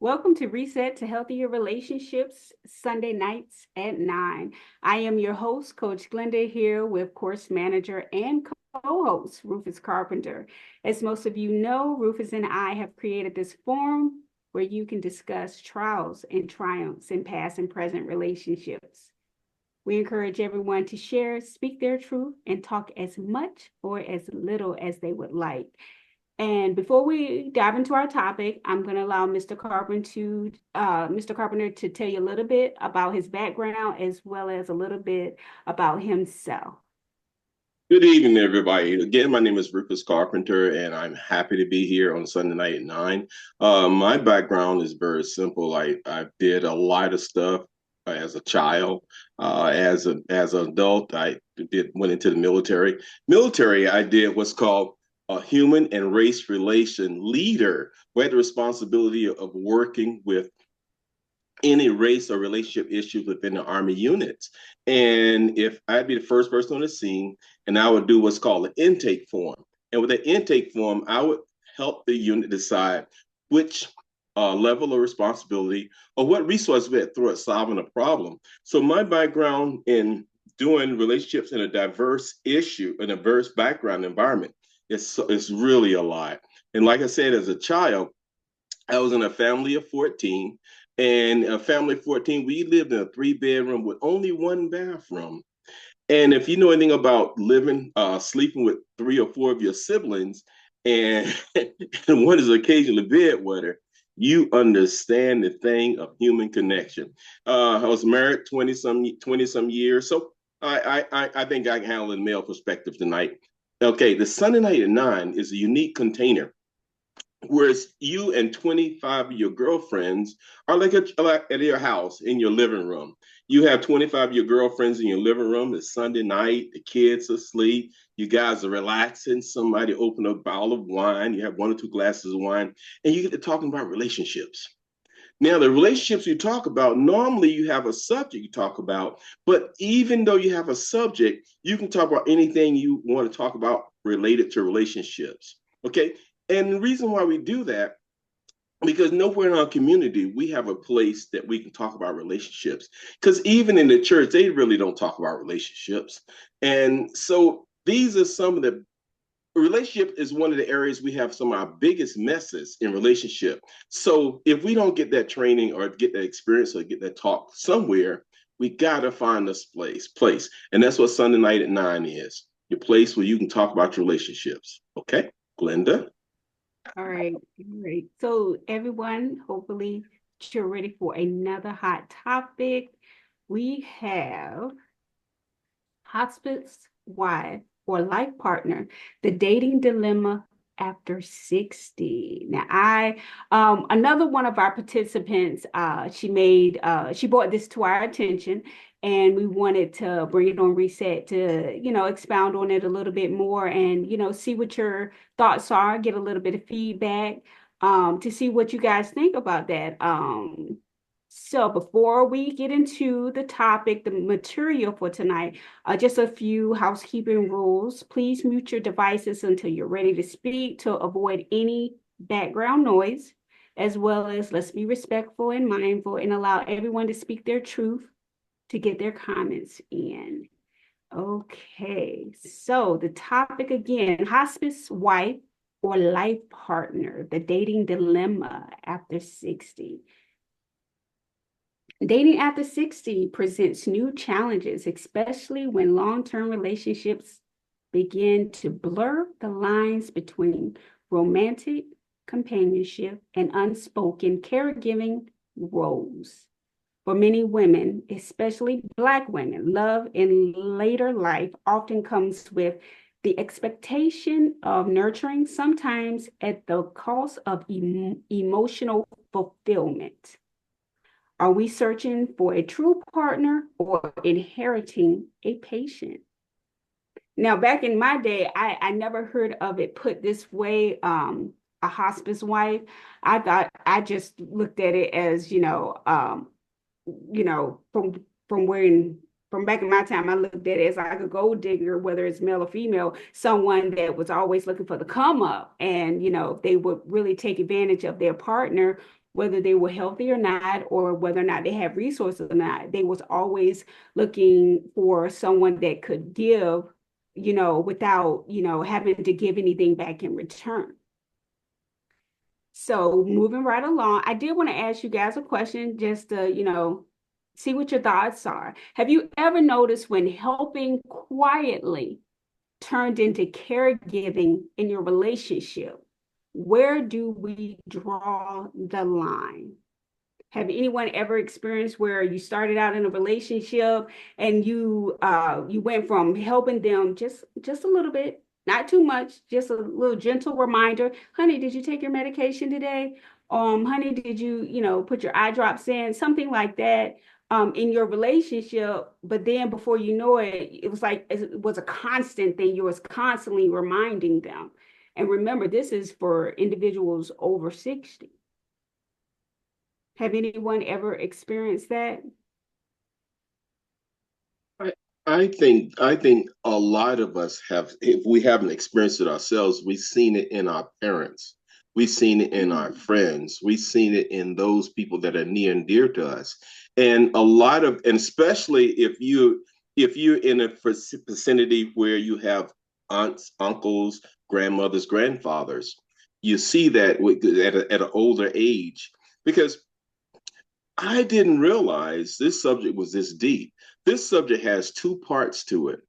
Welcome to Reset to Healthier Relationships, Sunday nights at 9. I am your host, Coach Glenda, here with course manager and co-host, Rufus Carpenter. As most of you know, Rufus and I have created this forum where you can discuss trials and triumphs in past and present relationships. We encourage everyone to share, speak their truth, and talk as much or as little as they would like. And before we dive into our topic, I'm going to allow Mr. Carpenter to tell you a little bit about his background as well as a little bit about himself. Good evening, everybody. Again, my name is Rufus Carpenter, and I'm happy to be here on Sunday night at 9. My background is very simple. I did a lot of stuff as a child. As an adult, I went into the military. I did what's called a human and race relation leader, who had the responsibility of working with any race or relationship issues within the Army units. And if I'd be the first person on the scene, and I would do what's called an intake form. And with the intake form, I would help the unit decide which level of responsibility or what resource we had through solving a problem. So my background in doing relationships in a diverse background environment is really a lot. And like I said, as a child, I was in a family of 14. And a family of 14, we lived in a 3-bedroom with only one bathroom. And if you know anything about sleeping with 3 or 4 of your siblings, and, and one is occasionally bedwetter, you understand the thing of human connection. I was married 20 some years, so I think I can handle the male perspective tonight. Okay, the Sunday night at 9 is a unique container. Whereas you and 25 of your girlfriends are like at your house in your living room. You have 25 of your girlfriends in your living room. It's Sunday night. The kids are asleep. You guys are relaxing. Somebody open a bottle of wine. You have 1 or 2 glasses of wine, and you get to talking about relationships. Now, the relationships you talk about, normally you have a subject you talk about, but even though you have a subject, you can talk about anything you want to talk about related to relationships. Okay. And the reason why we do that, because nowhere in our community we have a place that we can talk about relationships. Because even in the church, they really don't talk about relationships. And so these are some of the relationship is one of the areas we have some of our biggest messes in relationship. So if we don't get that training or get that experience or get that talk somewhere, we gotta find this place. And that's what Sunday night at 9 is. Your place where you can talk about your relationships. Okay, Glenda? All right. So everyone, hopefully you're ready for another hot topic. We have hospice wife or life partner, the dating dilemma after 60. Now, another one of our participants, she brought this to our attention, and we wanted to bring it on Reset to, expound on it a little bit more and, see what your thoughts are, get a little bit of feedback, to see what you guys think about that. So before we get into the topic, the material for tonight, just a few housekeeping rules. Please mute your devices until you're ready to speak to avoid any background noise, as well as let's be respectful and mindful and allow everyone to speak their truth to get their comments in. Okay, so the topic again, hospice wife or life partner, the dating dilemma after 60. Dating after 60 presents new challenges, especially when long-term relationships begin to blur the lines between romantic companionship and unspoken caregiving roles. For many women, especially Black women, love in later life often comes with the expectation of nurturing, sometimes at the cost of emotional fulfillment. Are we searching for a true partner or inheriting a patient? Now, back in my day, I never heard of it put this way, a hospice wife. I just looked at it as, from back in my time, I looked at it as like a gold digger, whether it's male or female, someone that was always looking for the come up, and they would really take advantage of their partner whether they were healthy or not, or whether or not they have resources or not. They was always looking for someone that could give, without, having to give anything back in return. So moving right along, I did want to ask you guys a question just to, see what your thoughts are. Have you ever noticed when helping quietly turned into caregiving in your relationship? Where do we draw the line? Have anyone ever experienced where you started out in a relationship and you went from helping them just a little bit, not too much, just a little gentle reminder, honey, did you take your medication today? Honey, did you, put your eye drops in, something like that, in your relationship, but then before you know it, it was like it was a constant thing. You was constantly reminding them. And remember, this is for individuals over 60. Have anyone ever experienced that? I, I think a lot of us have, if we haven't experienced it ourselves, we've seen it in our parents. We've seen it in our friends. We've seen it in those people that are near and dear to us. And and especially if you're in a vicinity where you have aunts, uncles, grandmothers, grandfathers, you see that at an older age. Because I didn't realize this subject was this deep. This subject has two parts to it.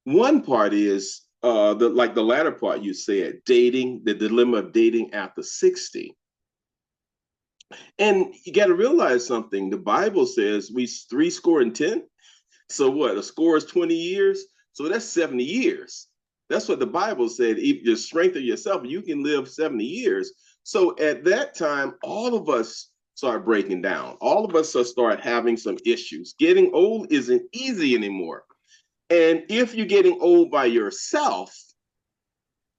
One part is the latter part you said, dating, the dilemma of dating after 60. And you got to realize something. The Bible says we three score and 10. So what? A score is 20 years. So that's 70 years. That's what the Bible said. If you strengthen yourself, you can live 70 years. So at that time, all of us start breaking down. All of us start having some issues. Getting old isn't easy anymore. And if you're getting old by yourself,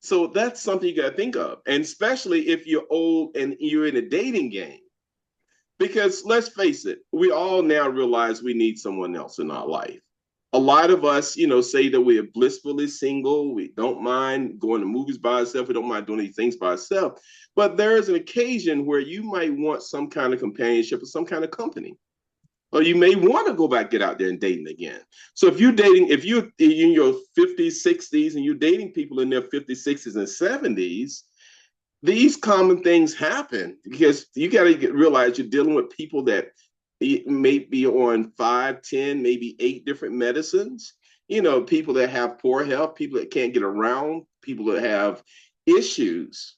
so that's something you got to think of. And especially if you're old and you're in a dating game. Because let's face it, we all now realize we need someone else in our life. A lot of us, say that we are blissfully single. We don't mind going to movies by ourselves. We don't mind doing these things by ourselves. But there is an occasion where you might want some kind of companionship or some kind of company. Or you may want to go back, get out there and dating again. So if you're in your 50s, 60s, and you're dating people in their 50s, 60s, and 70s, these common things happen because you got to realize you're dealing with people that may be on 5, 10, maybe 8 different medicines. People that have poor health, people that can't get around, people that have issues.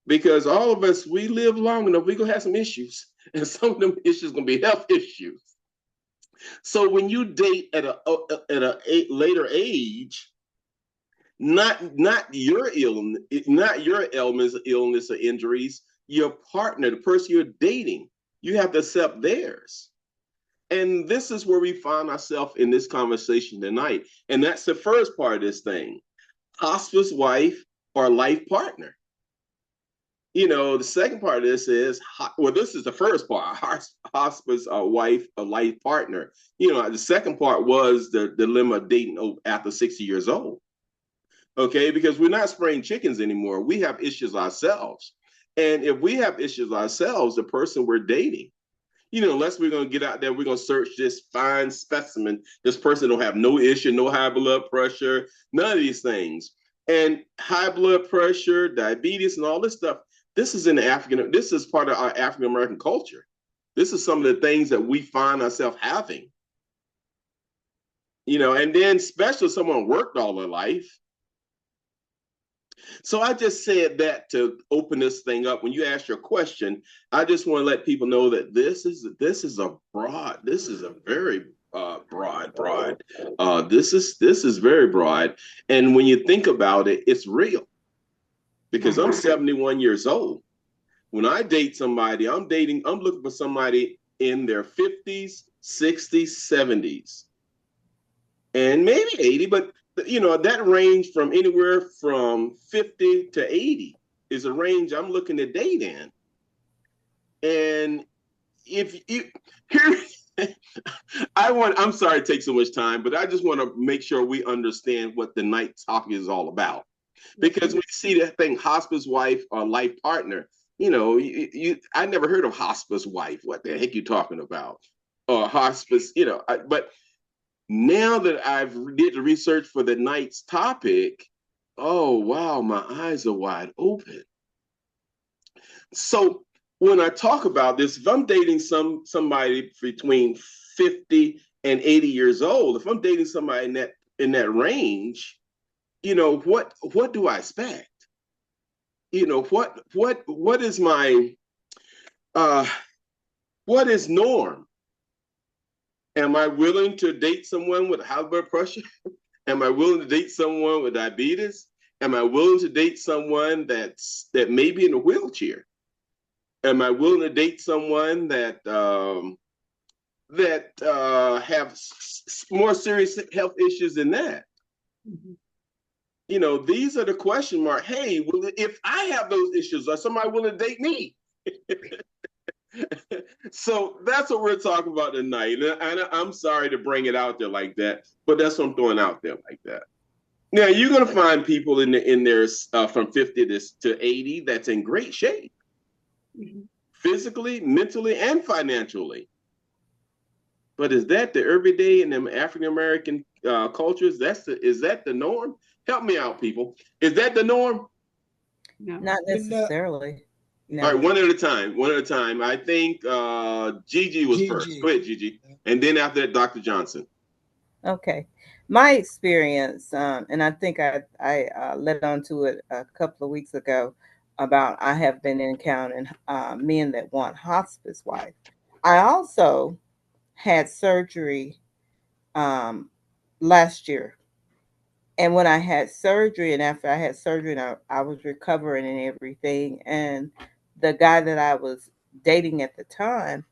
Because all of us, we live long enough, we're going to have some issues. And some of them issues going to be health issues. So when you date at a later age, not your ailments, illness, or injuries, your partner, the person you're dating, you have to accept theirs. And this is where we find ourselves in this conversation tonight. And that's the first part of this thing. Hospice wife or life partner. The second part of this is, this is the first part, hospice wife, a life partner. The second part was the dilemma of dating after 60 years old. Okay, because we're not spraying chickens anymore. We have issues ourselves. And if we have issues ourselves, the person we're dating, unless we're going to get out there, we're going to search this fine specimen. This person don't have no issue, no high blood pressure, none of these things. And high blood pressure, diabetes, and all this stuff, this is part of our African American culture. This is some of the things that we find ourselves having. And then especially someone worked all their life. So I just said that to open this thing up. When you ask your question, I just want to let people know that this is a very broad. This is very broad. And when you think about it, it's real. Because I'm 71 years old. When I date somebody, I'm looking for somebody in their 50s, 60s, 70s, and maybe 80, but that range from anywhere from 50 to 80 is a range I'm looking to date in. And I'm sorry to take so much time, but I just want to make sure we understand what the night topic is all about. Because we see that thing, hospice wife or life partner. I never heard of hospice wife. What the heck you talking about? Or hospice, but now that I've did the research for the night's topic, oh wow, my eyes are wide open. So when I talk about this, if I'm dating somebody between 50 and 80 years old, if I'm dating somebody in that range, what do I expect? What is my uh what is norm? Am I willing to date someone with high blood pressure? Am I willing to date someone with diabetes? Am I willing to date someone that may be in a wheelchair? Am I willing to date someone that have more serious health issues than that? Mm-hmm. These are the question mark. Hey, if I have those issues, are somebody willing to date me? So that's what we're talking about tonight. And I'm sorry to bring it out there like that, but that's what I'm throwing out there like that. Now you're going to find people in there from 50 to 80 that's in great shape, mm-hmm. physically, mentally, and financially. But is that the everyday in them African American cultures? Is that the norm? Help me out, people. Is that the norm? No. Not necessarily. No. All right, one at a time. One at a time. I think Gigi was first. Go ahead, Gigi. And then after that, Dr. Johnson. Okay. My experience, and I think I led on to it a couple of weeks ago about I have been encountering men that want hospice wife. I also had surgery last year. And when I had surgery, and after I had surgery, and I was recovering and everything, and the guy that I was dating at the time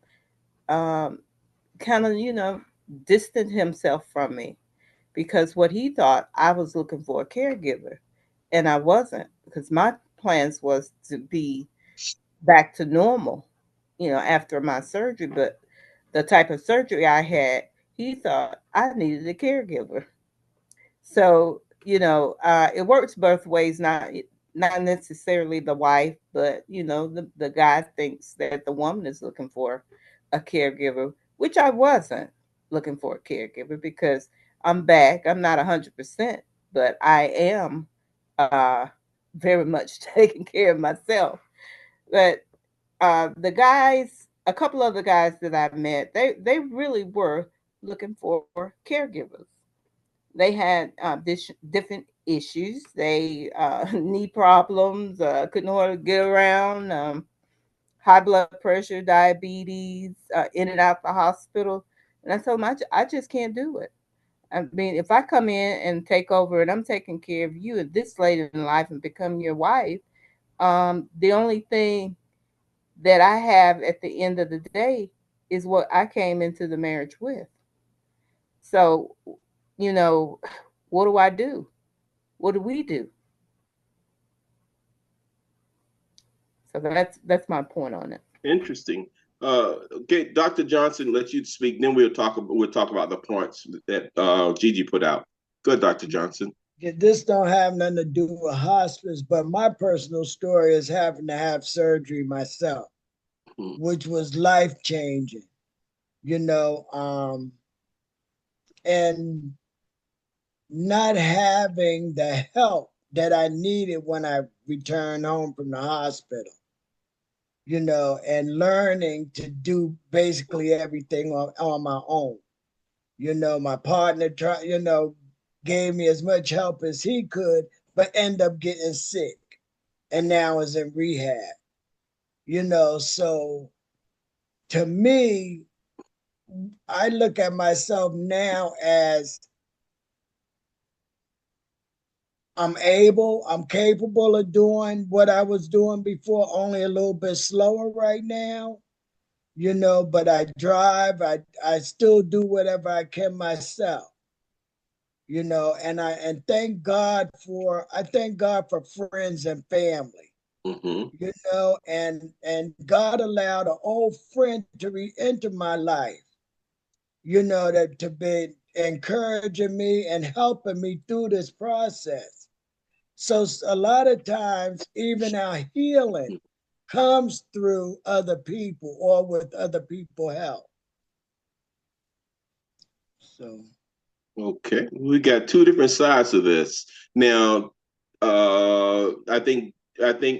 kind of, distanced himself from me because what he thought I was looking for a caregiver, and I wasn't, because my plans was to be back to normal, after my surgery. But the type of surgery I had, he thought I needed a caregiver. So, it works both ways, not necessarily the wife, but the guy thinks that the woman is looking for a caregiver, which I wasn't looking for a caregiver because I'm back. I'm not 100%, but I am very much taking care of myself. But a couple of the guys that I've met, they really were looking for caregivers. They had different issues. They knee problems, couldn't hardly get around, high blood pressure, diabetes, in and out the hospital. And I told them, I just can't do it. I mean, if I come in and take over and I'm taking care of you at this late in life and become your wife, the only thing that I have at the end of the day is what I came into the marriage with. So, what do I do? What do we do? So that's my point on it. Interesting. Okay, Dr. Johnson, let you speak. Then we'll talk about the points that Gigi put out. Good, Dr. Johnson. This don't have nothing to do with hospice, but my personal story is having to have surgery myself, which was life changing. And not having the help that I needed when I returned home from the hospital, and learning to do basically everything on my own. My partner gave me as much help as he could, but end up getting sick and now is in rehab. So to me, I look at myself now as I'm capable of doing what I was doing before, only a little bit slower right now, but I drive, I still do whatever I can myself, and thank God for friends and family, and God allowed an old friend to re-enter my life, to be encouraging me and helping me through this process. So a lot of times, even our healing comes through other people or with other people help. So okay, we got two different sides of this. Now, I think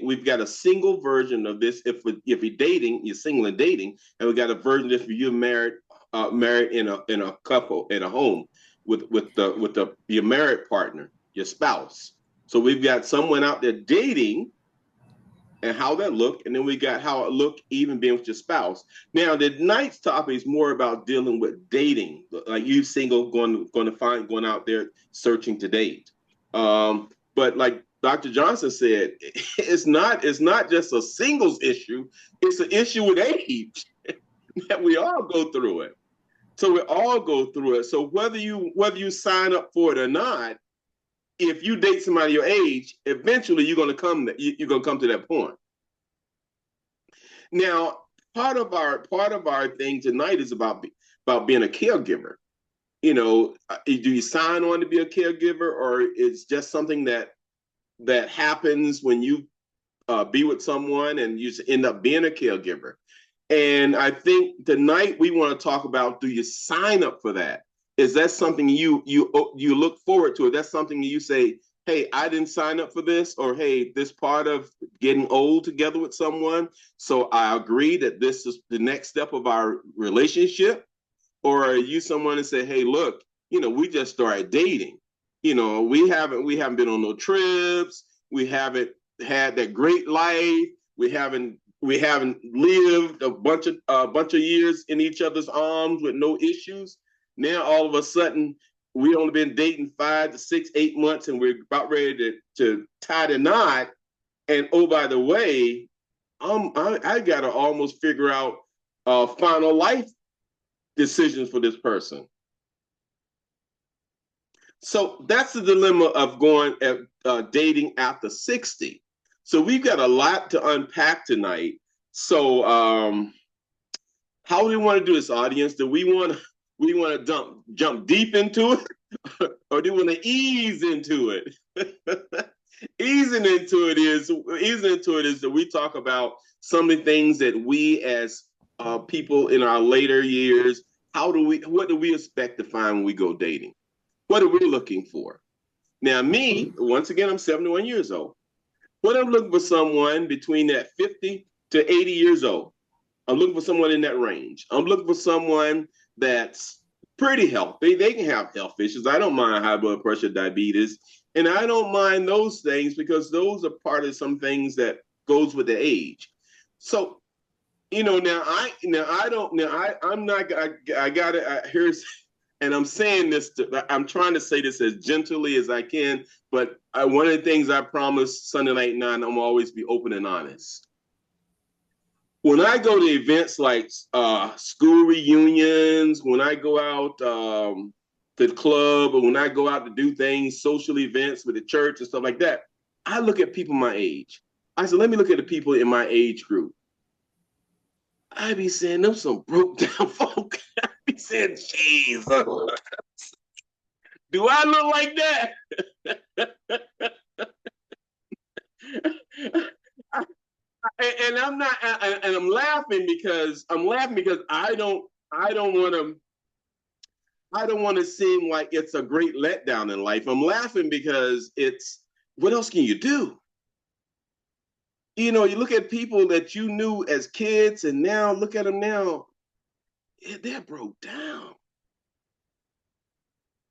we've got a single version of this. If you're dating, you're single and dating, and we got a version if you're married in a couple in a home with your married partner, your spouse. So we've got someone out there dating and how that looked, and then we got how it looked even being with your spouse. Now, the night's topic is more about dealing with dating, like you single going out there searching to date. But like Dr. Johnson said, it's not just a singles issue; it's an issue with age that we all go through it. So we all go through it. So whether you sign up for it or not, if you date somebody your age, eventually you're gonna come to that point. Now, part of our thing tonight is about being a caregiver. You know, do you sign on to be a caregiver, or it's just something that happens when you be with someone and you just end up being a caregiver? And I think tonight we want to talk about, do you sign up for that? Is that something you look forward to? Is that something you say, hey, I didn't sign up for this, or hey, this part of getting old together with someone, so I agree that this is the next step of our relationship? Or are you someone that say, hey, look, we just started dating. We haven't been on no trips. We haven't had that great life. We haven't lived a bunch of years in each other's arms with no issues. Now all of a sudden we only been dating 5 to 6, 8 months, and we're about ready to tie the knot. And oh, by the way, I gotta almost figure out final life decisions for this person. So that's the dilemma of going dating after 60. So we've got a lot to unpack tonight. So how do we want to do this, audience? Do we want to jump deep into it, or do we want to ease into it? Easing into it is that we talk about some of the things that we as people in our later years, what do we expect to find when we go dating? What are we looking for? Now, me, once again, I'm 71 years old. What I'm looking for someone between that 50 to 80 years old. I'm looking for someone in that range. I'm looking for someone that's pretty healthy. They can have health issues. I don't mind high blood pressure, diabetes, and I don't mind those things because those are part of some things that goes with the age. So, I'm saying this, I'm trying to say this as gently as I can, but one of the things I promise Sunday Night 9, I'm always be open and honest. When I go to events like school reunions, when I go out to the club, or when I go out to do things, social events with the church and stuff like that, I look at people my age. I said, let me look at the people in my age group. I be saying, them some broke down folk. I be saying, Jesus, do I look like that? And I'm not, and I'm laughing because I don't want to seem like it's a great letdown in life. I'm laughing because what else can you do? You look at people that you knew as kids, and now look at them now. They're broke down.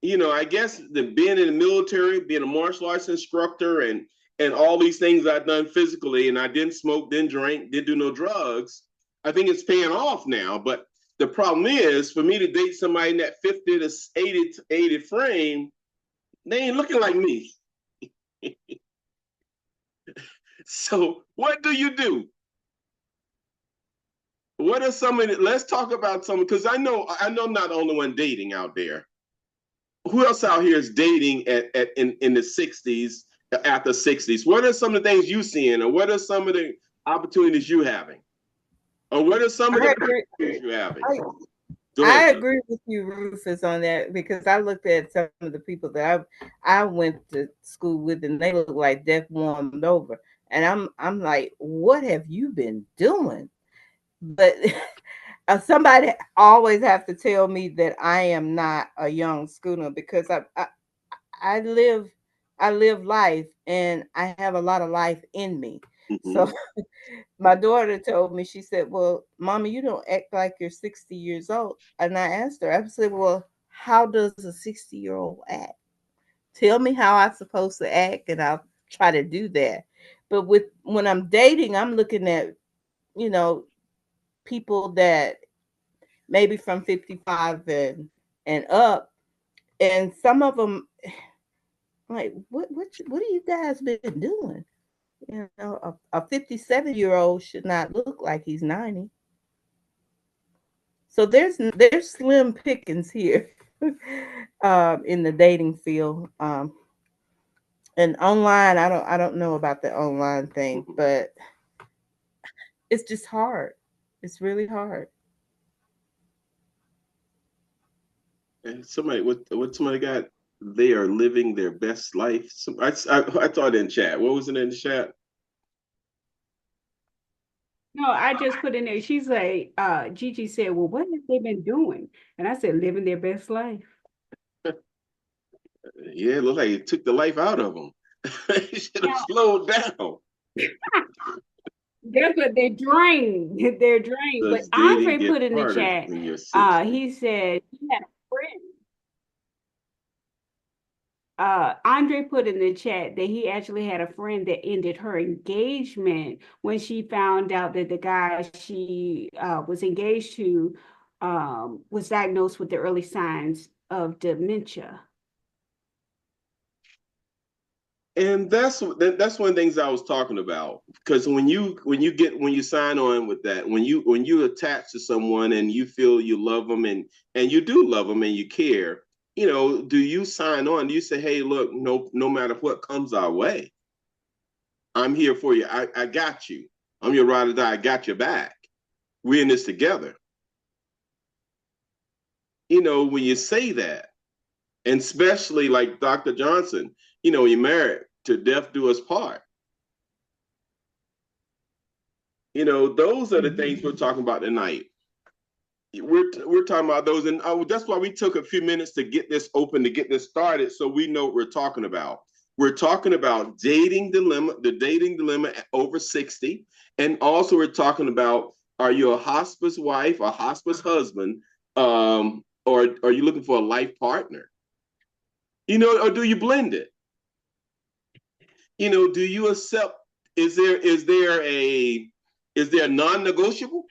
I guess being in the military, being a martial arts instructor, and all these things I've done physically, and I didn't smoke, didn't drink, didn't do no drugs, I think it's paying off now. But the problem is, for me to date somebody in that 50 to 80 frame, they ain't looking like me. So what do you do? What are let's talk about some, because I know I'm not the only one dating out there. Who else out here is dating in the 60s, after 60s? What are some of the things you seeing, or what are some of the opportunities you having? Or what are some of the opportunities you having? I agree with you, Rufus, on that, because I looked at some of the people that I went to school with, and they look like death warmed over. And I'm like, what have you been doing? But somebody always have to tell me that I am not a young schooner, because I live life, and I have a lot of life in me. Mm-hmm. So my daughter told me, she said, well, Mommy, you don't act like you're 60 years old. And I asked her, I said, well, how does a 60-year-old act? Tell me how I'm supposed to act, and I'll try to do that. But when I'm dating, I'm looking at, people that maybe from 55 and up, and some of them, like, what are you guys been doing? A 57-year-old should not look like he's 90. So there's slim pickings here in the dating field. And online, I don't know about the online thing, but it's just hard. It's really hard. And somebody, what somebody got? They are living their best life. I thought in chat. What was it in the chat? No, I just put in there. She's like, Gigi said, well, what have they been doing? And I said, living their best life. Yeah, it looked like it took the life out of them. You should have slowed down. That's what they're drained. They're drained. But Does dating Andre get put in the harder chat, when you're 60? he said he had a friend. Andre put in the chat that he actually had a friend that ended her engagement when she found out that the guy she was engaged to was diagnosed with the early signs of dementia. And that's one of the things I was talking about. Because when you sign on with that, when you attach to someone and you feel you love them, and you do love them and you care, do you sign on? Do you say, hey, look, no matter what comes our way, I'm here for you. I got you. I'm your ride or die. I got your back. We're in this together. When you say that, and especially like Dr. Johnson, you're married to death do us part. Those are the things we're talking about tonight. We're talking about those, and that's why we took a few minutes to get this open, to get this started, so we know what we're talking about. We're talking about the dating dilemma over 60, and also we're talking about, are you a hospice wife or hospice husband, or are you looking for a life partner? Or do you blend it? Do you accept? Is there a non-negotiable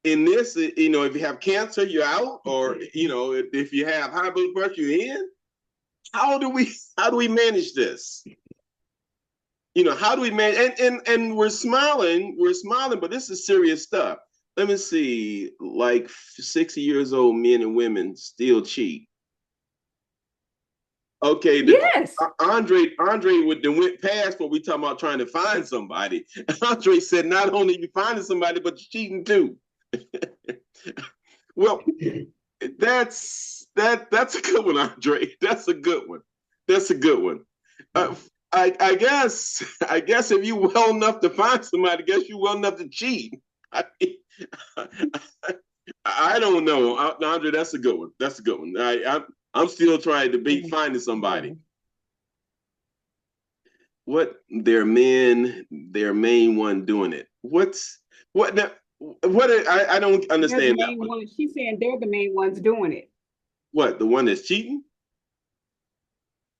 in this? If you have cancer, you're out, or if you have high blood pressure, you're in. How do we manage this? How do we manage? And we're smiling, but this is serious stuff. Let me see, like 60 years old men and women still cheat. Okay, Yes. Andre went past what we talking about trying to find somebody. Andre said not only you finding somebody, but you're cheating too. Well, that's a good one, Andre. That's a good one. I guess if you well enough to find somebody, I guess you well enough to cheat. I don't know, Andre. That's a good one. I'm still trying to be finding somebody. What their main one doing it? What I don't understand that one. She's saying they're the main ones doing it. What, the one that's cheating?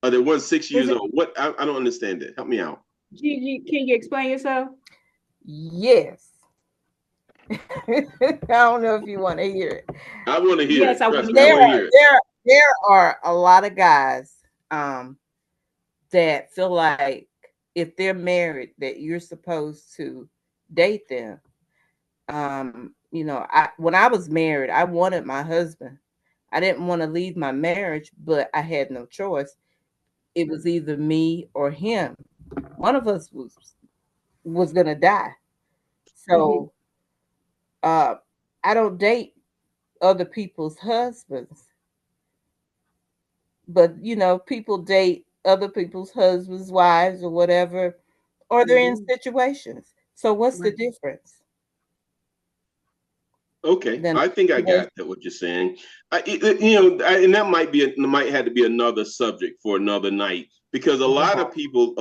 Or the one 6 years old? What? I don't understand it. Help me out. Gigi, can you explain yourself? Yes. I don't know if you want to hear it. I want to hear it. I want to hear it. There are a lot of guys that feel like if they're married, that you're supposed to date them. When I was married, I wanted my husband. I didn't want to leave my marriage, but I had no choice. It was either me or him. One of us was gonna die. So I don't date other people's husbands. But people date other people's husbands, wives, or whatever. or they're in Mhm. situations. So what's the Right. difference? Okay, Then I think I got that what you're saying. And that might have to be another subject for another night because a lot of people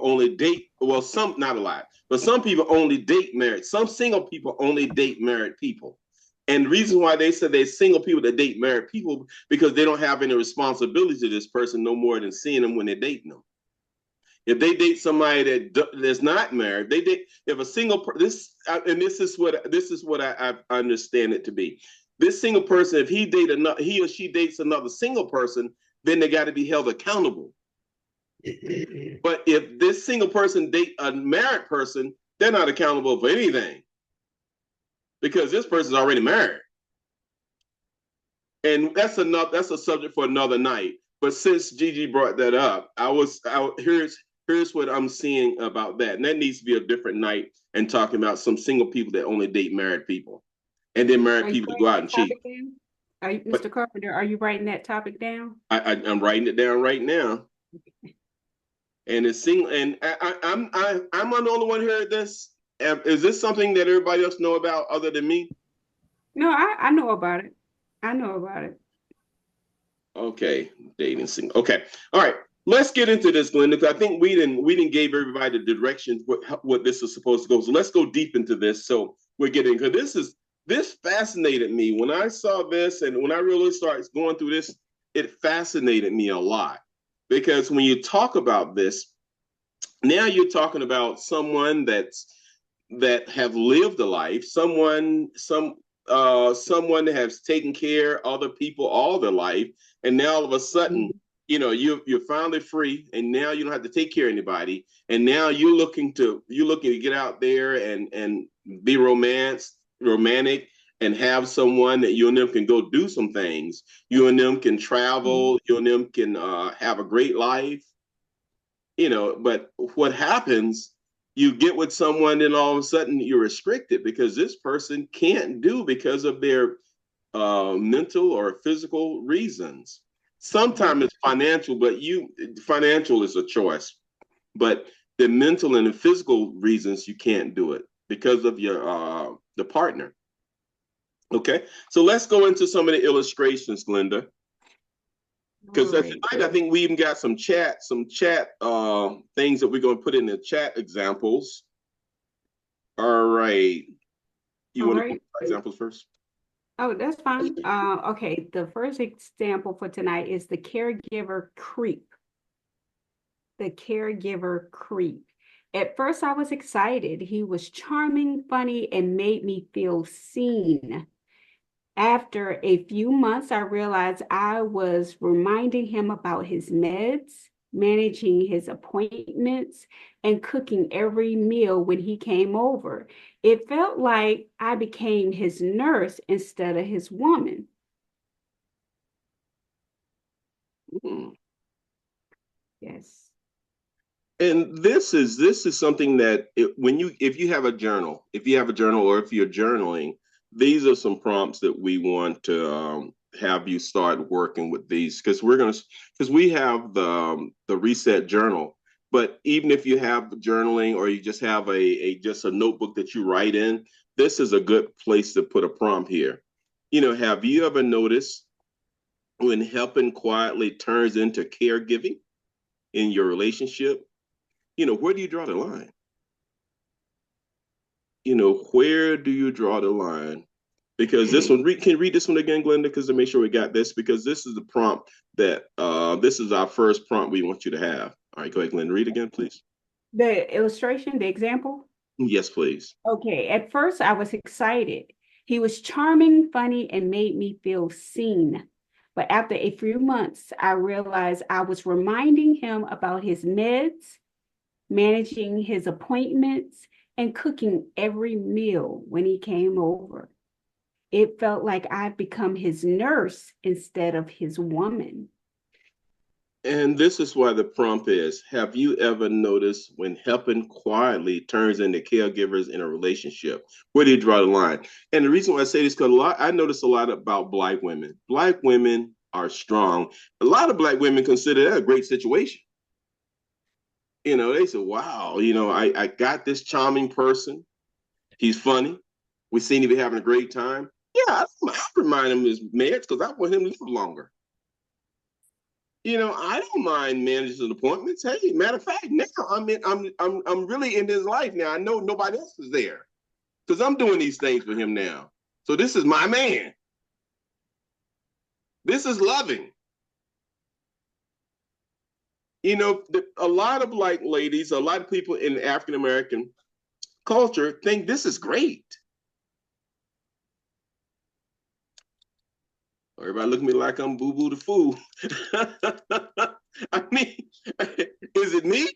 only date. Well, some not a lot, but some people only date married. Some single people only date married people. And the reason why they said they're single people that date married people because they don't have any responsibility to this person no more than seeing them when they're dating them. If they date somebody that's not married, they date if a single and this is what I understand it to be. This single person, if he or she dates another single person, then they got to be held accountable. But if this single person date a married person, they're not accountable for anything because this person's already married. And that's a subject for another night. But since Gigi brought that up, here's what I'm seeing about that. And that needs to be a different night and talking about some single people that only date married people. And then married Are you people to go writing out that and cheat. topic down? Are you, But Mr. Carpenter, are you writing that topic down? I'm writing it down right now. And it's single and I'm not the only one who heard this. Is this something that everybody else know about other than me? No, I know about it. I know about it. Okay, dating single. Okay, all right. Let's get into this, Glenda, because I think we didn't gave everybody the direction what this is supposed to go. So let's go deep into this. So we're getting because this fascinated me when I saw this and when I really started going through this. It fascinated me a lot because when you talk about this, now you're talking about someone that have lived a life, someone that has taken care of other people all their life, and now all of a sudden, Mhm. you're finally free, and now you don't have to take care of anybody, and now you're looking to get out there and be romantic, and have someone that you and them can go do some things. You and them can travel. You and them can have a great life. But what happens, you get with someone and all of a sudden you're restricted because this person can't do because of their mental or physical reasons. Mhm. Sometimes it's financial, but financial is a choice. But the mental and the physical reasons you can't do it because of your the partner. Okay, so let's go into some of the illustrations, Glenda. All Because right. tonight I think we even got some chat things that we're going to put in the chat examples. All right, you All want to go right. with examples first? Oh, that's fine. Okay, the first example for tonight is the caregiver creep. The caregiver creep. At first, I was excited. He was charming, funny, and made me feel seen. After a few months, I realized I was reminding him about his meds, managing his appointments, and cooking every meal when he came over. It felt like I became his nurse instead of his woman. Hmm. Yes. And this is something that if you have a journal, or if you're journaling, these are some prompts that we want to have you start working with these because we have the reset journal. But even if you have journaling or you just have a just a notebook that you write in, this is a good place to put a prompt here. Have you ever noticed when helping quietly turns into caregiving in your relationship? Where do you draw the line? Where do you draw the line? Because this one, can you read this one again, Glenda, because to make sure we got this, because this is the prompt this is our first prompt we want you to have. All right, go ahead, Glenda, read again, please. The illustration, the example. Yes, please. Okay, at first I was excited. He was charming, funny, and made me feel seen. But after a few months, I realized I was reminding him about his meds, managing his appointments, and cooking every meal when he came over. It felt like I'd become his nurse instead of his woman. And this is why the prompt is, have you ever noticed when helping quietly turns into caregivers in a relationship? Where do you draw the line? And the reason why I say this, because I notice a lot about Black women. Black women are strong. A lot of Black women consider that a great situation. You know, they said, wow, I got this charming person. He's funny. We seem to be having a great time. Yeah, I remind him of his meds because I want him to live longer. I don't mind managing appointments. Hey, matter of fact, now I'm really in his life now. I know nobody else is there because I'm doing these things for him now. So this is my man. This is loving. A lot of ladies, a lot of people in African American culture think this is great. Everybody look at me like I'm Boo Boo the Fool. I mean, is it me?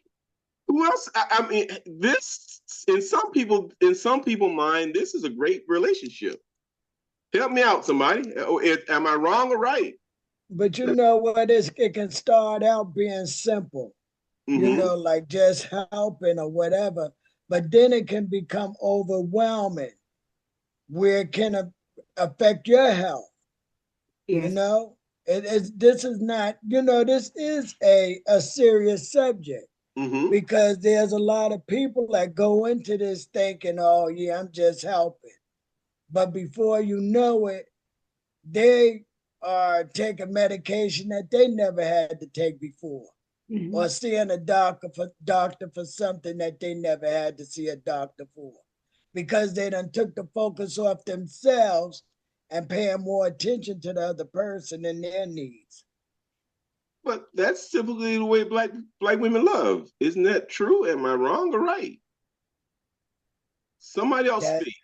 Who else? I mean, this in some people mind, this is a great relationship. Help me out, somebody. Am I wrong or right? But you know what? It can start out being simple, like just helping or whatever. But then it can become overwhelming, where it can affect your health. Yes. This is not, this is a serious subject. Because there's a lot of people that go into this thinking, oh, yeah, I'm just helping. But before you know it, they are taking medication that they never had to take before, or seeing a doctor for something that they never had to see a doctor for, because they done took the focus off themselves and paying more attention to the other person and their needs. But that's typically the way black women love. Isn't that true? Am I wrong or right? Somebody else speak.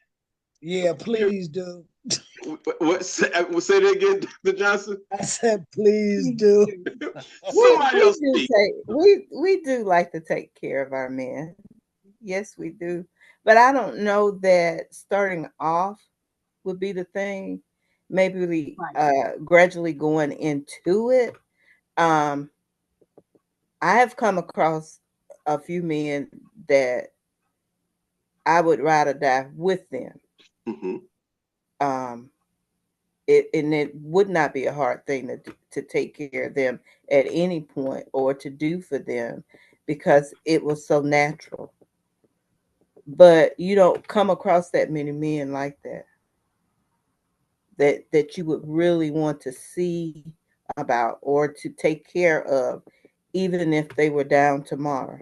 Yeah, please do. What say that again, Dr. Johnson? I said, please do. Somebody else speak. We do like to take care of our men. Yes, we do. But I don't know that starting off would be the thing. Maybe we gradually going into it. I have come across a few men that I would rather die with them. It would not be a hard thing to take care of them at any point or to do for them, because it was so natural. But you don't come across that many men like that you would really want to see about or to take care of, even if they were down tomorrow.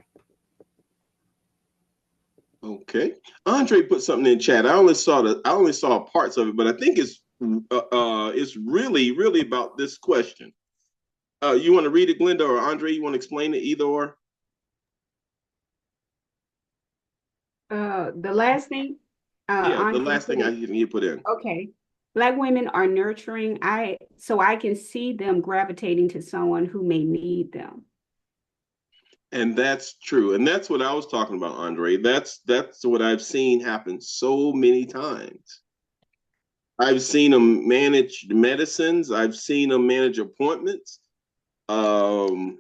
Okay, Andre put something in chat. I only saw parts of it, but I think it's really about this question. You want to read it, Glenda, or Andre? You want to explain it, either or? The last thing. Yeah, the last thing you put in. Okay. Black women are nurturing. So I can see them gravitating to someone who may need them. And that's true. And that's what I was talking about, Andre. That's what I've seen happen so many times. I've seen them manage medicines. I've seen them manage appointments, and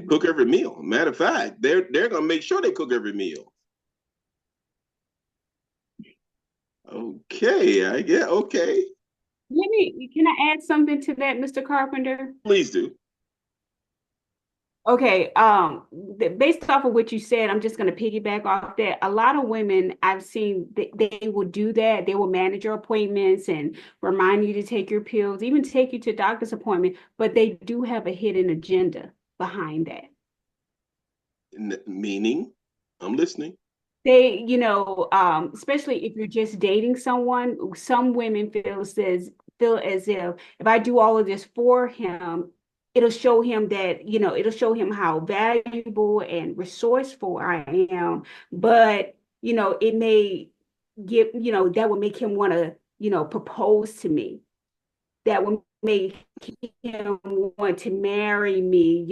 cook every meal. Matter of fact, they're gonna make sure they cook every meal. Okay, I get okay. Can I add something to that, Mr. Carpenter? Please do. Okay, based off of what you said, I'm just going to piggyback off that. A lot of women I've seen, they will do that. They will manage your appointments and remind you to take your pills, even take you to doctor's appointment, but they do have a hidden agenda behind that. Meaning? I'm listening. They, especially if you're just dating someone, some women feel as if I do all of this for him, it'll show him that, it'll show him how valuable and resourceful I am. But, it may that would make him want to, propose to me. That would make him want to marry me,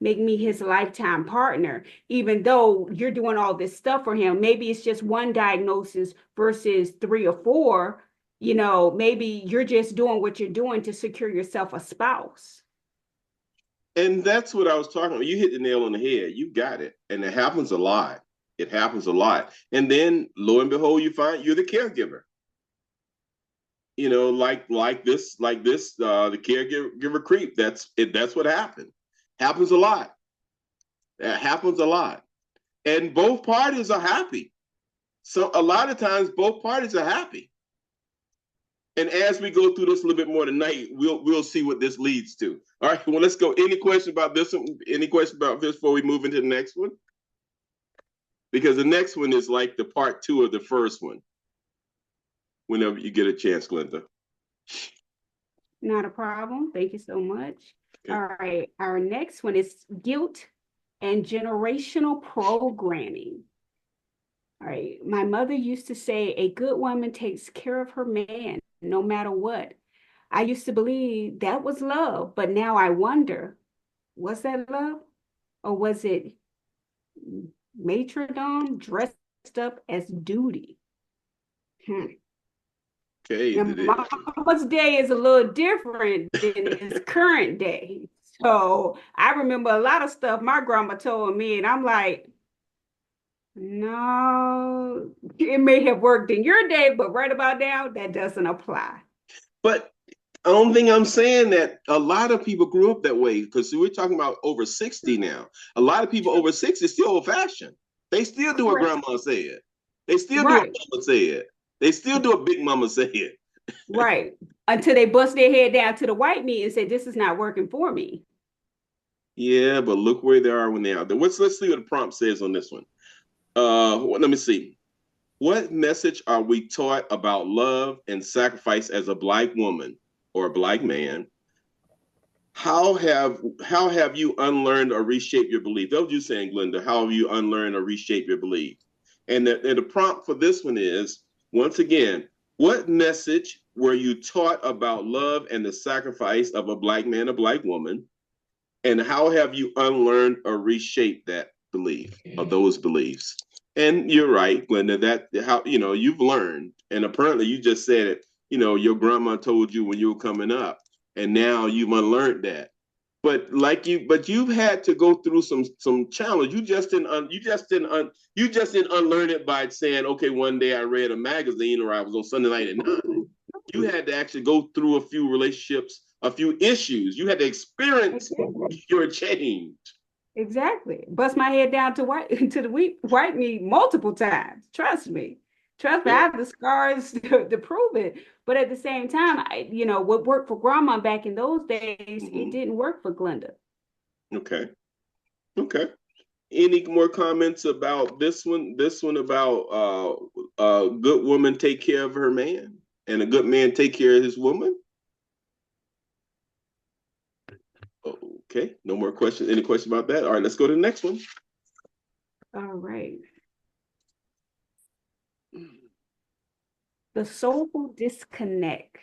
make me his lifetime partner, even though you're doing all this stuff for him. Maybe it's just one diagnosis versus 3 or 4. Maybe you're just doing what you're doing to secure yourself a spouse. And that's what I was talking about. You hit the nail on the head. You got it. And it happens a lot. It happens a lot. And then lo and behold, you find you're the caregiver. Like this, the caregiver creep. That's what happened. Happens a lot. That happens a lot. And both parties are happy. So a lot of times both parties are happy. And as we go through this a little bit more tonight, we'll see what this leads to. All right, well, let's go. Any question about this one? Any question about this before we move into the next one? Because the next one is like the part 2 of the first one. Whenever you get a chance, Glenda. Not a problem. Thank you so much. Okay. All right. Our next one is guilt and generational programming. All right. My mother used to say a good woman takes care of her man no matter what. I used to believe that was love, but now I wonder, was that love? Or was it matrodom dressed up as duty? Okay. Now, Mama's day is a little different than his current day. So I remember a lot of stuff my grandma told me, and I'm like, no, it may have worked in your day, but right about now, that doesn't apply. But I don't think I'm saying that a lot of people grew up that way, because we're talking about over 60 now. A lot of people over 60 is still old-fashioned. They still do what grandma said. They still do what mama said. They still do what big mama said. Right. Until they bust their head down to the white meat and say, this is not working for me. Yeah, but look where they are when they're out there. Let's see what the prompt says on this one. Let me see. What message are we taught about love and sacrifice as a Black woman or a Black man? How have you unlearned or reshaped your belief? That was you saying, Glenda. How have you unlearned or reshaped your belief? And the prompt for this one is, once again, what message were you taught about love and the sacrifice of a Black man, a Black woman? And how have you unlearned or reshaped that belief or those beliefs? And you're right, Glenda, that how, you've learned. And apparently you just said it, your grandma told you when you were coming up, and now you've unlearned that. But you've had to go through some challenge. You just didn't unlearn it by saying, okay, one day I read a magazine or I was on Sunday night at 9. You had to actually go through a few relationships, a few issues. You had to experience your change. Exactly. Bust my head down to the white meat multiple times. Trust me. I have the scars to prove it. But at the same time, what worked for grandma back in those days, it didn't work for Glenda. Okay. Any more comments about this one? This one about a good woman take care of her man and a good man take care of his woman? Okay, no more questions. Any questions about that? All right, let's go to the next one. All right. The soulful disconnect.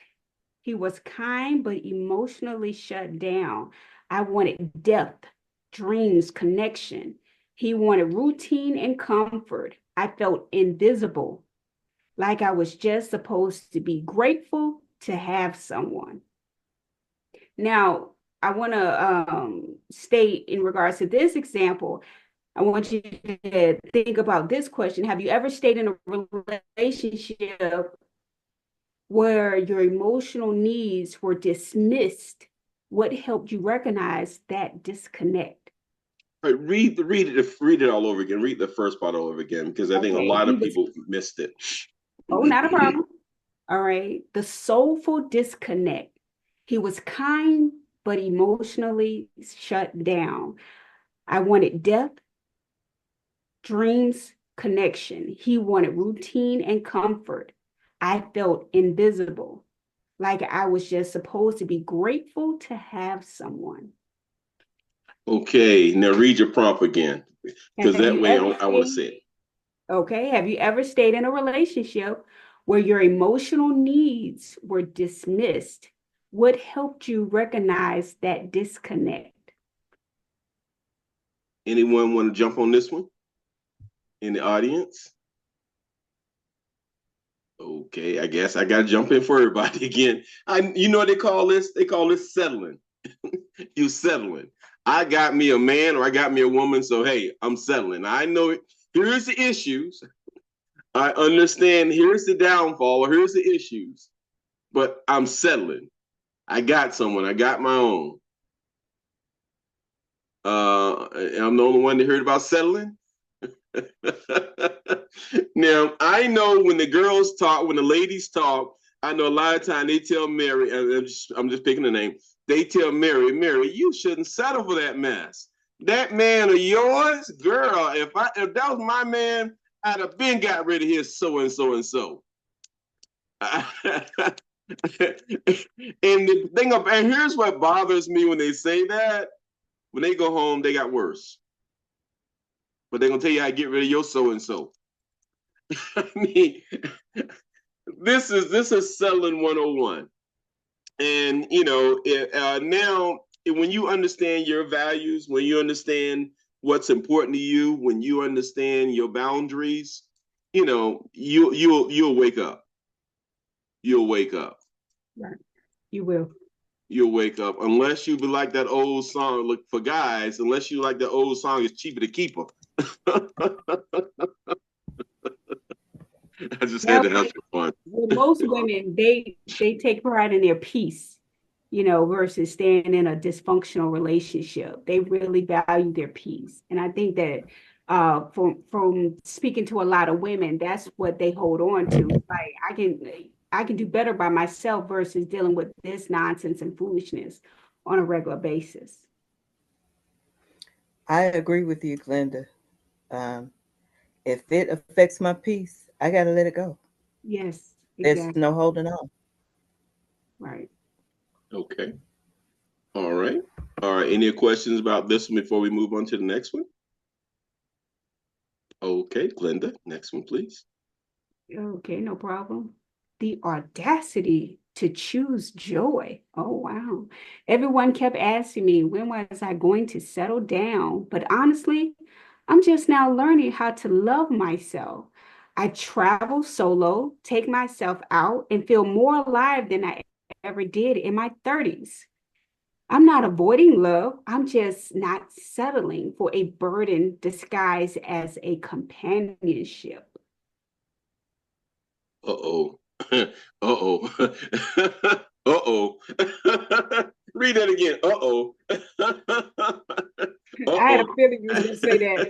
He was kind, but emotionally shut down. I wanted depth, dreams, connection. He wanted routine and comfort. I felt invisible, like I was just supposed to be grateful to have someone. Now, I want to state in regards to this example, I want you to think about this question. Have you ever stayed in a relationship where your emotional needs were dismissed? What helped you recognize that disconnect? All right, read it all over again. Read the first part all over again, because I think a lot of people missed it. Oh, not a problem. All right. The soulful disconnect. He was kind, but emotionally shut down. I wanted depth, dreams, connection. He wanted routine and comfort. I felt invisible, like I was just supposed to be grateful to have someone. Okay, now read your prompt again, because that way I want to see it. Okay, have you ever stayed in a relationship where your emotional needs were dismissed? What helped you recognize that disconnect? Anyone want to jump on this one in the audience? Okay, I guess I got to jump in for everybody again. You know what they call this? They call this settling. You settling. I got me a man or I got me a woman, so hey, I'm settling. I know it. Here's the issues. I understand here's the downfall or here's the issues, but I'm settling. I got someone. I got my own. I'm the only one that heard about settling. Now, I know when the girls talk, when the ladies talk, I know a lot of time they tell Mary, I'm just picking the name, they tell Mary, you shouldn't settle for that mess. That man of yours, girl, if that was my man, I'd have been got rid of his so and so and so. And the thing of, and here's what bothers me when they say that: when they go home, they got worse. But they're gonna tell you how to get rid of your so and so. I mean, this is selling 101. And now when you understand your values, when you understand what's important to you, when you understand your boundaries, you'll wake up. You'll wake up. Right. You will. You'll wake up, unless you be like that old song. Look, for guys, unless you like the old song, it's cheaper to keep them. I just had to have some fun. Most women, they take pride in their peace, versus staying in a dysfunctional relationship. They really value their peace. And I think that from speaking to a lot of women, that's what they hold on to. Like, I can do better by myself versus dealing with this nonsense and foolishness on a regular basis. I agree with you, Glenda. If it affects my peace, I got to let it go. Yes, exactly. There's no holding on. Right. Okay. All right. Any questions about this one before we move on to the next one? Okay, Glenda, next one, please. Okay, no problem. The audacity to choose joy. Oh, wow. Everyone kept asking me, when was I going to settle down? But honestly, I'm just now learning how to love myself. I travel solo, take myself out, and feel more alive than I ever did in my 30s. I'm not avoiding love. I'm just not settling for a burden disguised as a companionship. Uh-oh. Uh-oh. Uh-oh. Read that again. Uh-oh. I had a feeling you were going to say that.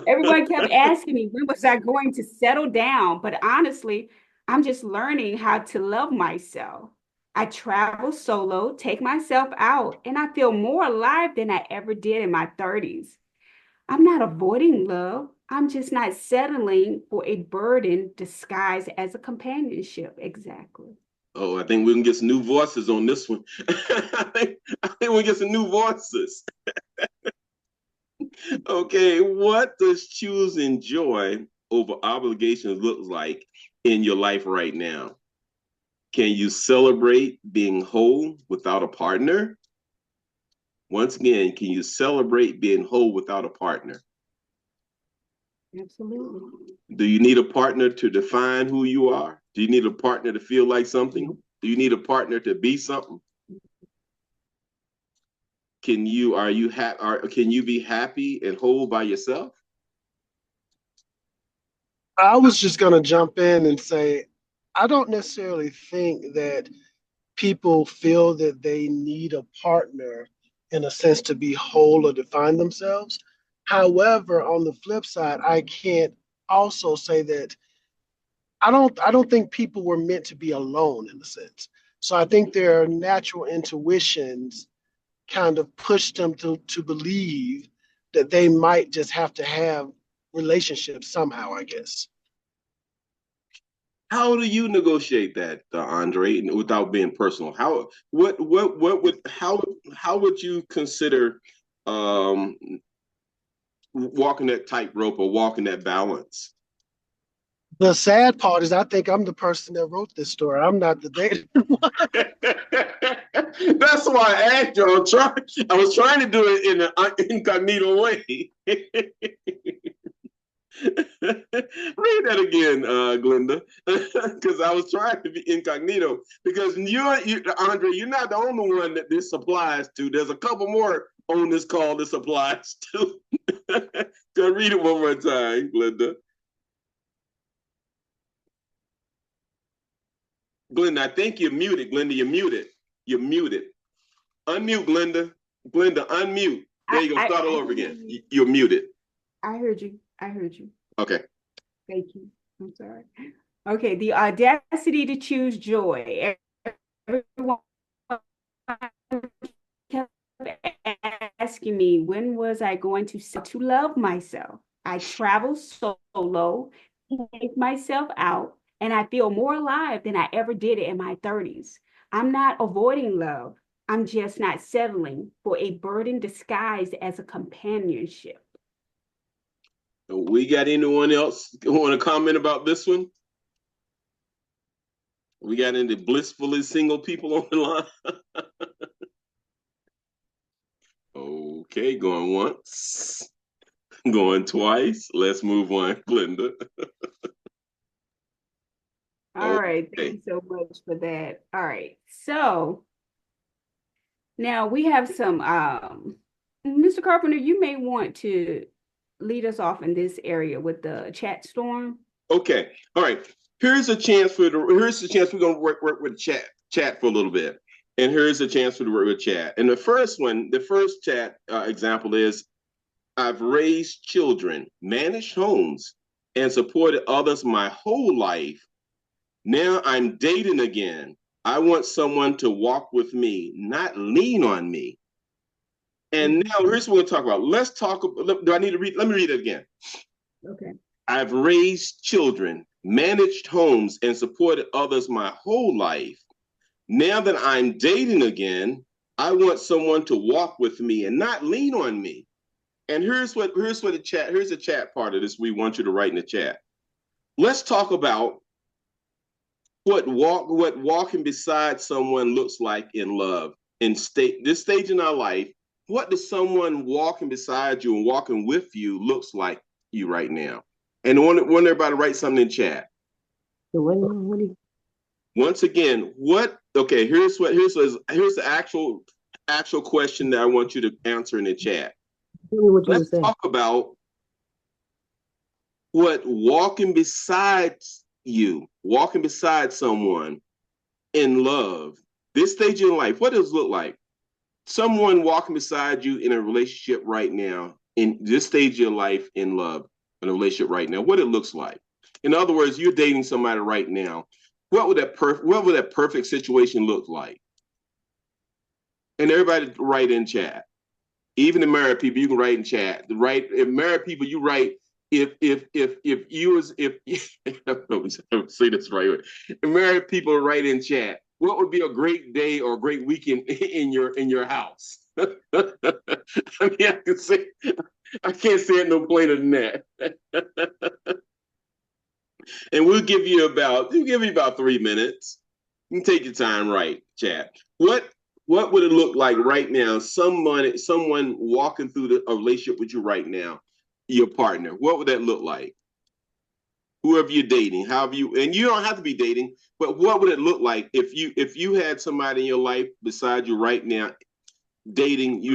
Everyone kept asking me, when was I going to settle down? But honestly, I'm just learning how to love myself. I travel solo, take myself out, and I feel more alive than I ever did in my 30s. I'm not avoiding love. I'm just not settling for a burden disguised as a companionship. Exactly. Oh, I think we can get some new voices on this one. I think we'll get some new voices. Okay, what does choosing joy over obligations look like in your life right now? Can you celebrate being whole without a partner? Once again, can you celebrate being whole without a partner? Absolutely. Do you need a partner to define who you are? Do you need a partner to feel like something? Do you need a partner to be something? Can you be happy and whole by yourself? I was just going to jump in and say, I don't necessarily think that people feel that they need a partner in a sense to be whole or define themselves. However, on the flip side, I can't also say that I don't think people were meant to be alone in a sense. So I think their natural intuitions kind of push them to believe that they might just have to have relationships somehow, I guess. How do you negotiate that, Andre, without being personal? How would you consider walking that tightrope or walking that balance? The sad part is I think I'm the person that wrote this story. I'm not the dating one. That's why I asked you. I was trying to do it in an incognito way. Read that again, Glenda, because I was trying to be incognito. Because Andre, you're not the only one that this applies to. There's a couple more on this call this applies to. Go read it one more time, Glenda. Glenda, I think you're muted. Glenda, you're muted. You're muted. Unmute, Glenda. Glenda, unmute. There you go. Start all over again. You're muted. I heard you. I heard you. Okay. Thank you. I'm sorry. Okay, the audacity to choose joy. Everyone kept asking me, when was I going to love myself? I travel solo, take myself out, and I feel more alive than I ever did in my 30s. I'm not avoiding love. I'm just not settling for a burden disguised as a companionship. We got anyone else want to comment about this one? We got any blissfully single people on the line? Okay, going once, going twice. Let's move on, Glenda. All right, thank Okay. you so much for that. All right, so now we have some, Mr. Carpenter, you may want to lead us off in this area with the chat storm. Okay. All right. Here's a chance we're gonna work with chat for a little bit. And here's a chance for the work with chat. And the first chat example is, I've raised children, managed homes, and supported others my whole life. Now I'm dating again. I want someone to walk with me, not lean on me. And now here's what we'll talk about. Let's talk. Do I need to read? Let me read it again. Okay. I've raised children, managed homes, and supported others my whole life. Now that I'm dating again, I want someone to walk with me and not lean on me. And here's the chat part of this we want you to write in the chat. Let's talk about what walking beside someone looks like in love. In this stage in our life, what does someone walking beside you and walking with you looks like you right now? And I want everybody to write something in chat. Once again, here's the actual question that I want you to answer in the chat. Let's talk about what walking beside someone in love, this stage in life, what does it look like? Someone walking beside you in a relationship right now, in this stage of your life in love, in a relationship right now, what it looks like. In other words, you're dating somebody right now. What would that perfect situation look like? And everybody write in chat. Even the married people, you can write in chat. If married people, you write if you was if say this right way. If married people write in chat, what would be a great day or a great weekend in your house? I mean, I can't say it no plainer than that. And we'll give you about 3 minutes. You can take your time, right, chat. What would it look like right now? Someone walking through a relationship with you right now, your partner. What would that look like? Whoever you're dating, and you don't have to be dating, but what would it look like if you had somebody in your life beside you right now, dating,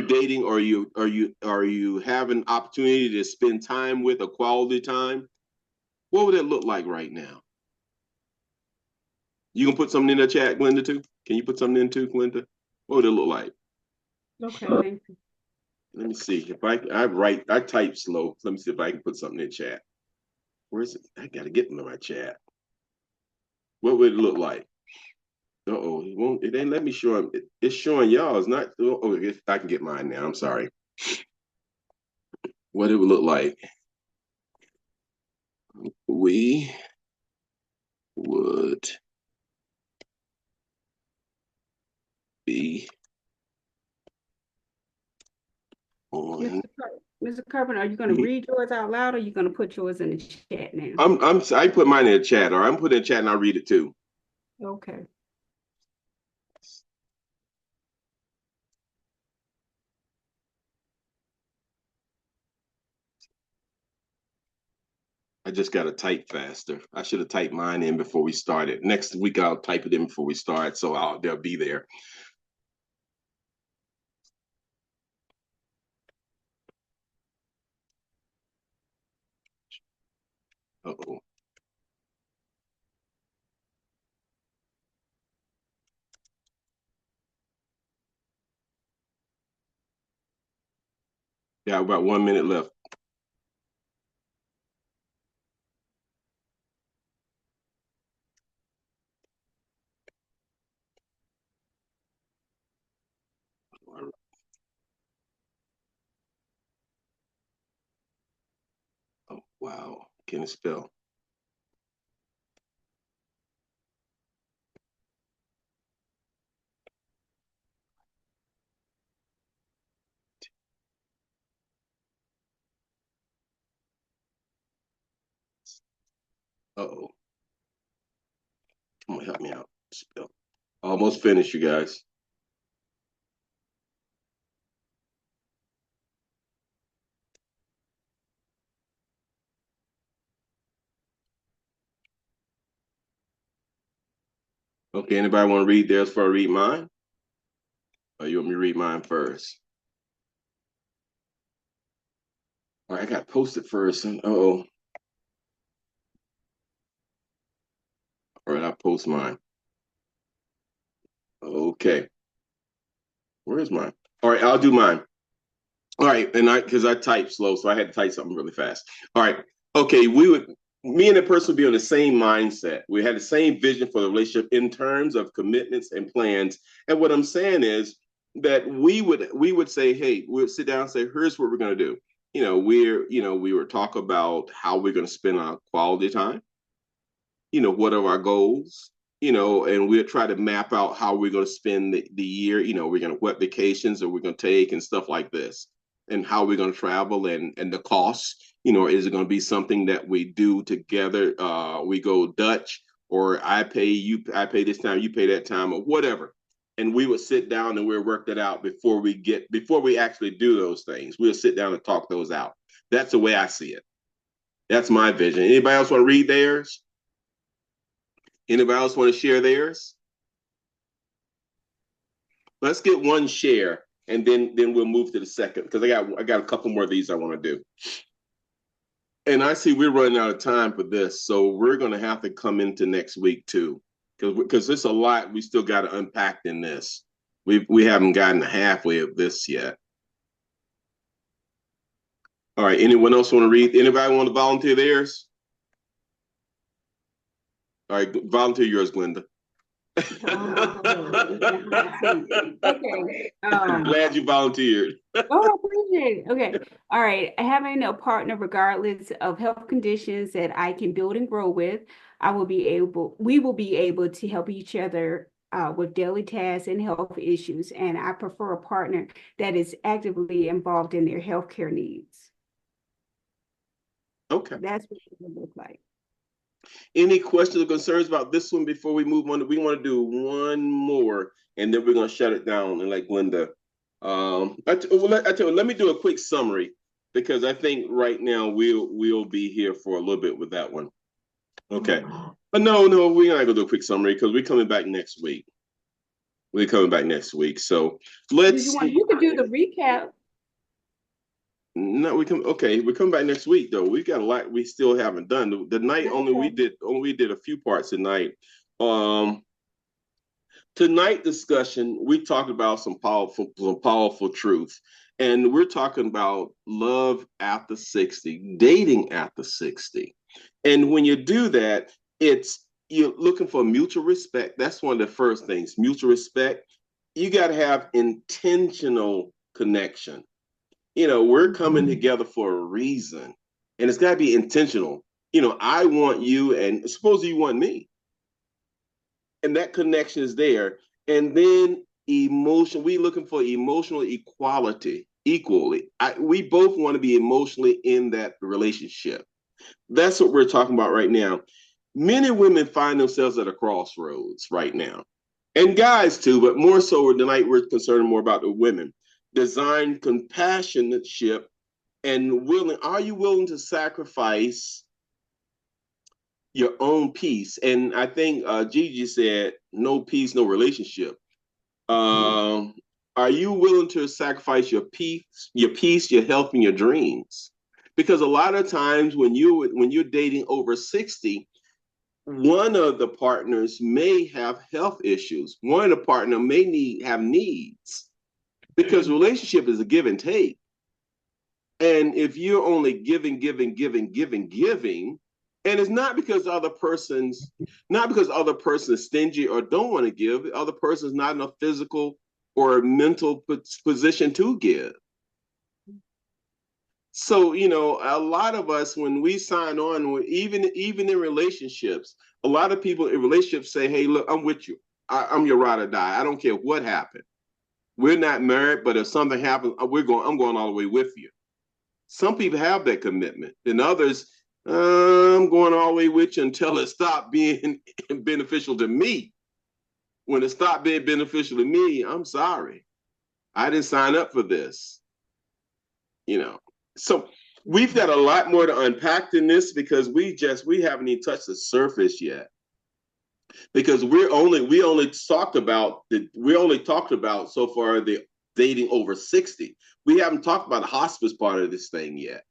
or you have an opportunity to spend time with, a quality time? What would it look like right now? You can put something in the chat, Glenda, too? Can you put something in too, Glenda? What would it look like? Okay, thank you. Let me see if I type slow. Let me see if I can put something in chat. Where's it? I gotta get into my chat. What would it look like? Uh-oh, it ain't let me show him. It's showing y'all. It's not. Oh, I can get mine now. I'm sorry. What it would look like? We would be on. Mr. Carpenter, are you going to read yours out loud, or are you going to put yours in the chat now? I put mine in the chat, or I'm putting it in the chat and I'll read it too. Okay. I just got to type faster. I should have typed mine in before we started. Next week, I'll type it in before we start, so they'll be there. Uh-oh. Yeah, about 1 minute left. Oh, wow. Can it spell? Uh-oh. Come on, help me out. Spell. Almost finished, you guys. Okay, anybody want to read theirs before I read mine? Or you want me to read mine first? All right, I got to post it first. Uh-oh. All right, I'll post mine. Okay. Where's mine? All right, I'll do mine. All right, and because I type slow, so I had to type something really fast. All right. Okay, me and the person would be on the same mindset. We had the same vision for the relationship in terms of commitments and plans. And what I'm saying is that we would say, hey, we'd sit down and say, here's what we're gonna do. We would talk about how we're gonna spend our quality time. What are our goals? And we'll try to map out how we're going to spend the year. We're going to what vacations are we going to take and stuff like this, and how we're going to travel and the costs. Is it going to be something that we do together? We go Dutch, or I pay this time, you pay that time, or whatever. And we would sit down and we'll work that out before we actually do those things. We'll sit down and talk those out. That's the way I see it. That's my vision. Anybody else want to read theirs? Anybody else want to share theirs? Let's get one share, and then we'll move to the second, because I got a couple more of these I want to do. And I see we're running out of time for this, so we're going to have to come into next week too, because there's a lot we still got to unpack in this. We haven't gotten halfway of this yet. All right. Anyone else want to read? Anybody want to volunteer theirs? All right, volunteer yours, Glenda. Okay. I'm glad you volunteered. Oh, I appreciate it. Okay. All right. Having a partner, regardless of health conditions that I can build and grow with, we will be able to help each other with daily tasks and health issues. And I prefer a partner that is actively involved in their healthcare needs. Okay. That's what it would look like. Any questions or concerns about this one before we move on? We want to do one more, and then we're going to shut it down and let Glenda. I tell you, let me do a quick summary, because I think right now we'll be here for a little bit with that one. Okay. But no, we're not going to do a quick summary because we're coming back next week. So let's see. You could do the recap. No, we're coming back next week though. We got a lot we still haven't done. The night we did a few parts tonight. Tonight discussion, we talked about some powerful truth. And we're talking about love after 60, dating after 60. And when you do that, you're looking for mutual respect. That's one of the first things, mutual respect. You got to have intentional connection. We're coming together for a reason, and it's got to be intentional. I want you, and suppose you want me, and that connection is there. And then we looking for emotional equality, equally. We both want to be emotionally in that relationship. That's what we're talking about right now. Many women find themselves at a crossroads right now, and guys too, but more so tonight we're concerned more about the women. Design compassionateship and are you willing to sacrifice your own peace? And I think Gigi said, no peace, no relationship. Are you willing to sacrifice your peace, your health, and your dreams? Because a lot of times when you're dating over 60, one of the partners may have health issues. One of the partner may have needs. Because relationship is a give and take. And if you're only giving, and it's not because other person's stingy or don't want to give, the other person's not in a physical or mental position to give. So, a lot of us, when we sign on, even in relationships, a lot of people in relationships say, hey, look, I'm with you. I'm your ride or die. I don't care what happened. We're not married, but if something happens, I'm going all the way with you. Some people have that commitment, and others, I'm going all the way with you until it stopped being beneficial to me. When it stopped being beneficial to me, I'm sorry. I didn't sign up for this. So we've got a lot more to unpack than this, because we haven't even touched the surface yet. Because we only talked about so far the dating over 60. We haven't talked about the hospice part of this thing yet.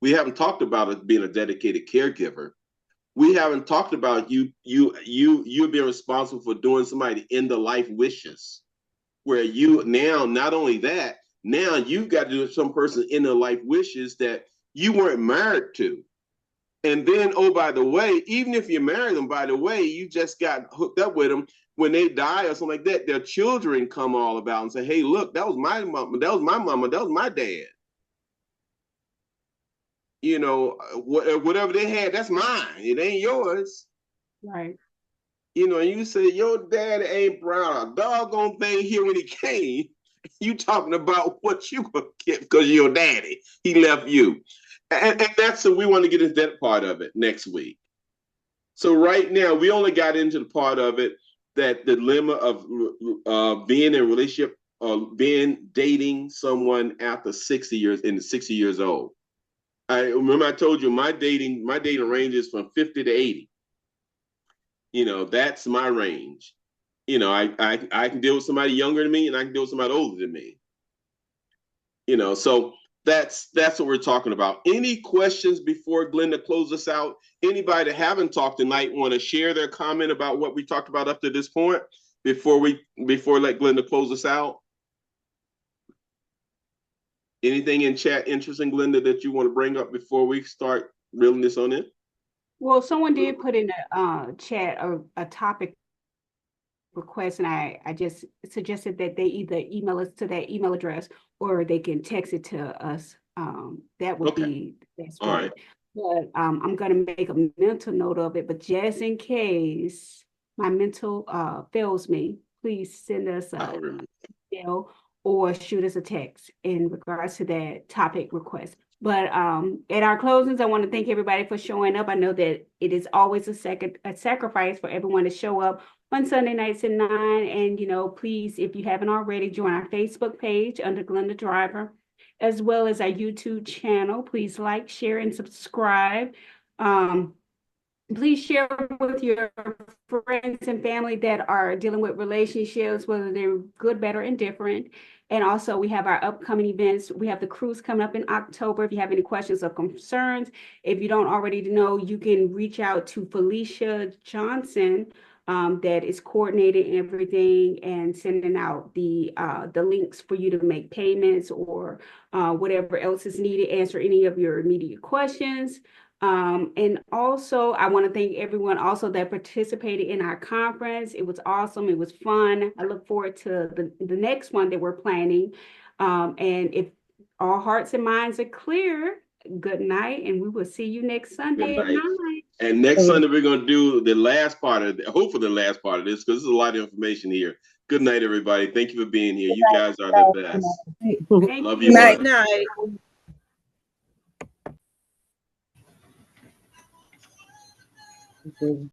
We haven't talked about it being a dedicated caregiver. We haven't talked about you being responsible for doing somebody end of life wishes, where you now, not only that, now you've got to do some person end of life wishes that you weren't married to. And then, oh, by the way, even if you marry them, by the way, you just got hooked up with them, when they die or something like that, their children come all about and say, hey, look, that was my mama, that was my mama, that was my dad. Whatever they had, that's mine. It ain't yours. Right. And you say, your dad ain't proud a doggone thing here when he came. You talking about what you gonna get because your daddy, he left you. And that's, so we want to get into that part of it next week. So right now, we only got into the part of it, that the dilemma of being in a relationship, dating someone after 60 years old. I remember I told you my dating ranges from 50 to 80. That's my range. I can deal with somebody younger than me, and I can deal with somebody older than me. So that's what we're talking about. Any questions before Glenda closes us out? Anybody that haven't talked tonight want to share their comment about what we talked about up to this point before let Glenda close us out? Anything in chat interesting, Glenda, that you want to bring up before we start reeling this on in? Well, someone did put in a chat a topic request, and I just suggested that they either email us to that email address or they can text it to us. That would be the best way. All right. But I'm going to make a mental note of it. But just in case my mental fails me, please send us an email or shoot us a text in regards to that topic request. But at our closings, I want to thank everybody for showing up. I know that it is always a sacrifice for everyone to show up on Sunday nights at 9. And, please, if you haven't already, join our Facebook page under Glenda Driver, as well as our YouTube channel. Please like, share, and subscribe. Please share with your friends and family that are dealing with relationships, whether they're good, better, and different. And also, we have our upcoming events. We have the cruise coming up in October. If you have any questions or concerns, if you don't already know, you can reach out to Felicia Johnson, that is coordinating everything and sending out the links for you to make payments or whatever else is needed, answer any of your immediate questions. And also, I want to thank everyone also that participated in our conference. It was awesome. It was fun. I look forward to the next one that we're planning. And if all hearts and minds are clear, good night, and we will see you next Sunday at 9. And next Sunday, we're going to do the last part of hopefully the last part of this, because there's a lot of information here. Good night, everybody. Thank you for being here. You guys are the best. Love you. Night, night.